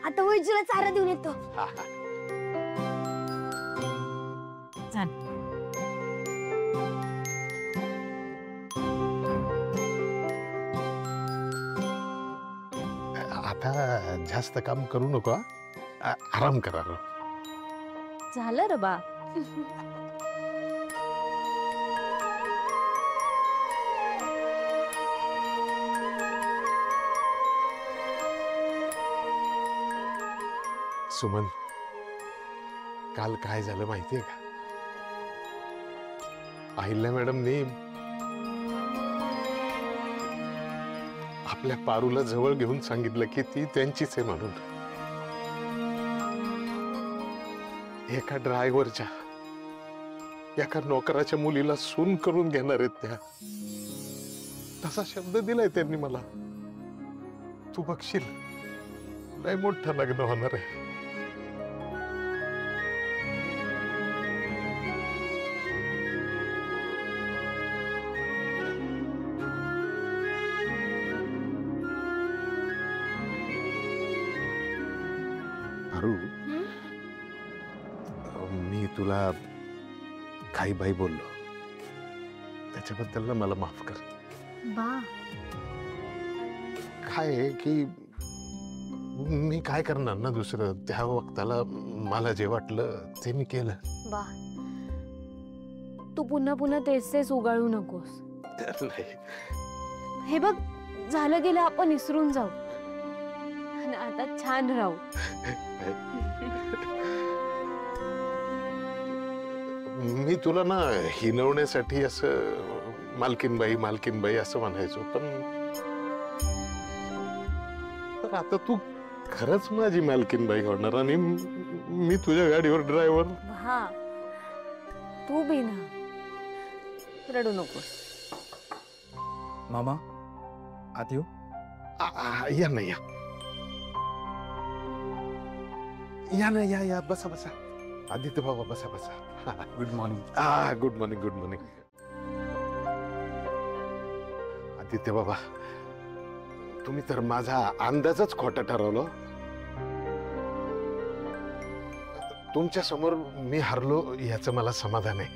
आता वैजूला चारा देऊन येतो. चल. आता जास्त काम करू नको, आराम करा. झालं रे बा. सुमन, काल काय झालं माहितीये का? अहिल्या मॅडमने आपल्या पारूला जवळ घेऊन सांगितलं की ती त्यांचीच आहे म्हणून. एका ड्रायव्हरच्या, एका नोकराच्या मुलीला सून करून घेणार आहेत त्या. तसा शब्द दिलाय त्यांनी मला. तू बघशील, लय मोठं लग्न होणार आहे. मी तुला काही बाई बोललो, त्याच्याबद्दल ना मला माफ कर. बा काय आहे की मी काय करणार ना दुसरं. त्या वक्ताला मला जे वाटलं ते मी केलं. बा तू पुन्हा पुन्हा तेच उगाळू नकोस. हे बघ, झालं गेलं आपण विसरून जाऊ आणि आता छान राहू. मी तुला ना हिनवण्यासाठी असं मालकीनबाई असं म्हणायचो, पण आता तू खरंच माझी मालकीनबाई होणार आणि मी तुझ्या गाडीवर ड्रायव्हर. हा, तू बी ना, रडू नकोस. मामा, आत येऊ? या ना, या ना, या बसा बसा. आदित्य बाबा बसा बसा. Good morning. Good morning. Aditya बाबा, तुम्ही तर माझा अंदाजच खोटा ठरवलं. तुमच्या समोर मी हरलो याचं मला समाधान आहे.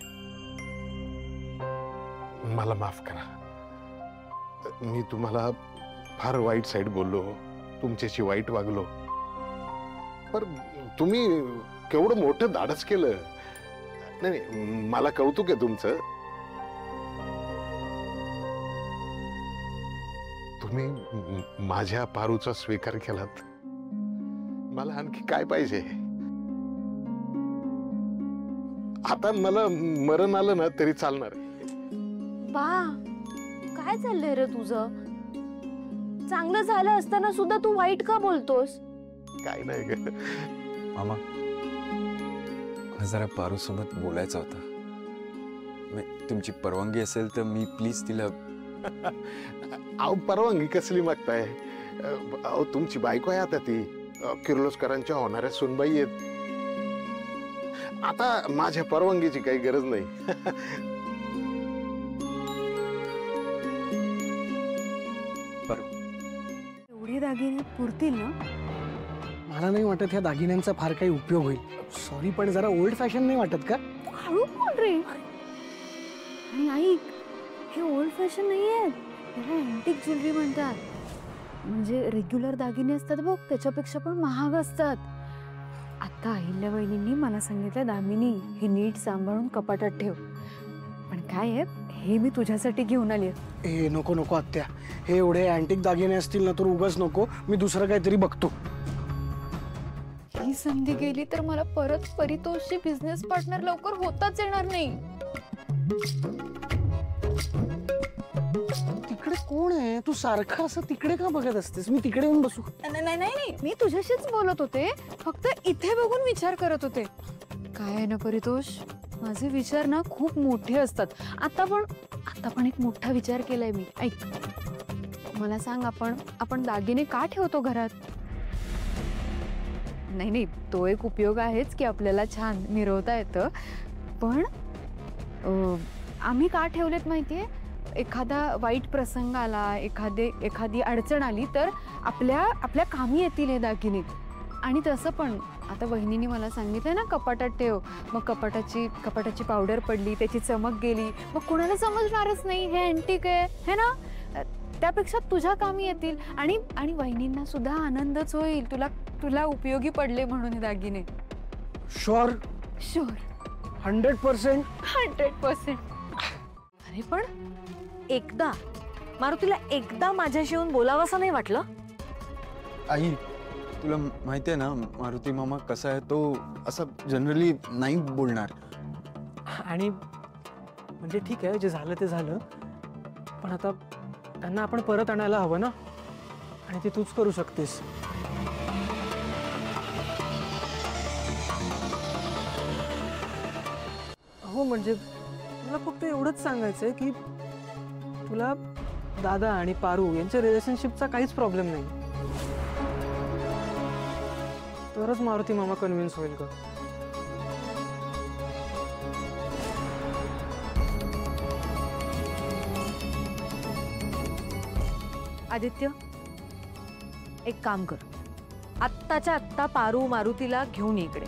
मला माफ करा. मी तुम्हाला फार वाईट साईड बोललो, तुमच्याशी वाईट वागलो. पण तुम्ही केवढं मोठं धाडस केलं. नाही, मला कौतुक आहे तुमचं. तुम्ही माझ्या पारूचा स्वीकार केलात. मला आणखी काय पाहिजे? आता मला मरण आलं ना तरी चालणार. बा काय चाललंय रे तुझं? चांगलं झालं असताना सुद्धा तू वाईट का बोलतोस? काय नाही ग मामा, जरा पारू सोबत बोलायचं होतं. तुमची परवानगी असेल तर मी प्लीज तिला. अहो, परवानगी कसली मागताय? अहो, तुमची बायको आहे आता, ती किर्लोस्करांच्या होणाऱ्या सुनबाई आहेत. आता माझ्या परवानगीची काही गरज नाही. एवढे दागिने पुरतील ना? मला नाही वाटत ह्या दागिन्यांचा फार काही उपयोग होईल. सॉरी, पण जरा ओल्ड फॅशन नाही वाटत का? हळू बोल रे. आणि ऐक, हे ओल्ड फॅशन नाहीये, याला अँटिक ज्वेलरी म्हणतात. म्हणजे रेग्युलर दागिने असतात बघ, त्याच्यापेक्षा पण महाग असतात. आता अहिल्या वहिनींनी मला सांगितलं, दामिनी हे नीट सांभाळून कपाटात ठेव. पण काय आहे, हे मी तुझ्यासाठी घेऊन आली. ए नको नको आत्या, हे एवढे अँटिक दागिने असतील ना तर उगाच नको. मी दुसरं काहीतरी बघतो. ही संधी गेली तर मला परत परितोषची बिझनेस पार्टनर लवकर होताच येणार नाही. तिकडे कोण आहे? तू सारखं असं तिकडे का बघत असतेस? मी तिकडे येऊन बसू? नाही, मी तुझ्याशीच बोलत होते. फक्त इथे बघून विचार करत होते. काय आहे ना परितोष, माझे विचार ना खूप मोठे असतात. आता पण एक मोठा विचार केलाय मी. ऐक, मला सांग, आपण दागिने का ठेवतो घरात? नाही, तो एक उपयोग आहेच की आपल्याला छान मिरवता येतं. पण आम्ही का ठेवलेत माहितीये? एखादा वाईट प्रसंग आला, एखादी अडचण आली तर आपल्या कामी येतील हे दागिने. आणि तसं पण आता वहिनीने मला सांगितलं ना कपाटात ठेव, मग कपाटाची पावडर पडली, त्याची चमक गेली, मग कुणाला समजणारच नाही हे अँटिक आहे है ना. त्यापेक्षा तुझ्या कामी येतील आणि वहिनींना सुद्धा आनंदच होईल तुला उपयोगी पडले म्हणून हे दागिने. Sure sure 100%. 100%. अरे पण एकदा मारुतीला एकदा माझ्याशी येऊन बोलावंसं नाही वाटलं? आई तुला माहिती आहे ना मारुती मामा कसा आहे, तो असा जनरली नाही बोलणार. आणि म्हणजे ठीक आहे, जे झालं ते झालं, पण आता त्यांना आपण परत आणायला हवं ना, आणि ते तूच करू शकतेस. हो म्हणजे मला फक्त एवढंच सांगायचंय की तुला दादा आणि पारू यांच्या रिलेशनशिपचा काहीच प्रॉब्लेम नाही, तरच मारुती मामा कन्व्हिन्स होईल का. आदित्य एक काम कर, आत्ताच्या आत्ता पारू मारुतीला घेऊन ये इकडे.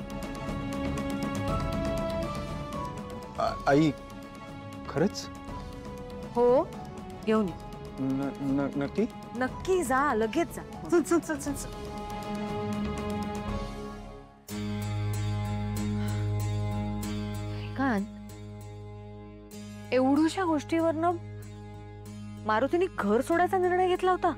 आई खरंच? हो घेऊन ये. नक्की? नक्की जा, लगेच जा. चल चल चल चल चल. कान एवढ्याशा गोष्टीवरनं मारुतीने घर सोडायचा निर्णय घेतला होता.